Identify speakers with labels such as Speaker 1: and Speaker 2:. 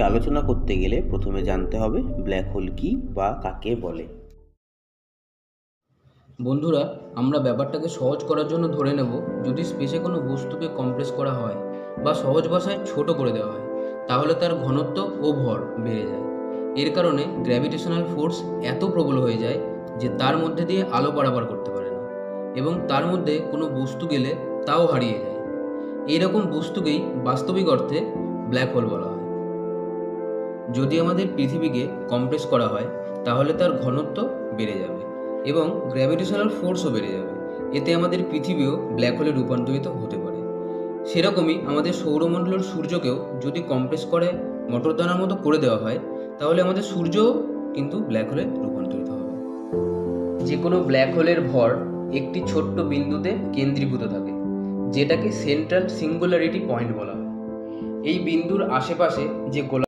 Speaker 1: আলোচনা করতে গেলে প্রথমে জানতে হবে ব্ল্যাক হোল কী বা কাকে বলে।
Speaker 2: বন্ধুরা, আমরা ব্যাপারটাকে সহজ করার জন্য ধরে নেব, যদি স্পেসে কোনো বস্তুকে কম্প্রেস করা হয় বা সহজ ভাষায় ছোট করে দেওয়া হয়, তাহলে তার ঘনত্ব ও ভর বেড়ে যায়। এর কারণে গ্র্যাভিটেশনাল ফোর্স এত প্রবল হয়ে যায় যে তার মধ্যে দিয়ে আলো পারাপার করতে পারে না, এবং তার মধ্যে কোনো বস্তু গেলে তাও হারিয়ে যায়। এইরকম বস্তুকেই বাস্তবিক অর্থে ব্ল্যাক হোল বলা হয়। যদি আমাদের পৃথিবীকে কম্প্রেস করা হয়, তাহলে তার ঘনত্ব বেড়ে যাবে এবং গ্র্যাভিটেশনাল ফোর্সও বেড়ে যাবে। এতে আমাদের পৃথিবীও ব্ল্যাক হোলে রূপান্তরিত হতে পারে। সেরকমই আমাদের সৌরমণ্ডলের সূর্যকেও যদি কম্প্রেস করে মটরদানার মতো করে দেওয়া হয়, তাহলে আমাদের সূর্যও কিন্তু ব্ল্যাক হোলে রূপান্তরিত হবে। যে কোনো ব্ল্যাক হোলের ভর একটি ছোট্ট বিন্দুতে কেন্দ্রীভূত থাকে, যেটাকে সেন্ট্রাল সিঙ্গুলারিটি পয়েন্ট বলা হয়। এই বিন্দুর আশেপাশে যে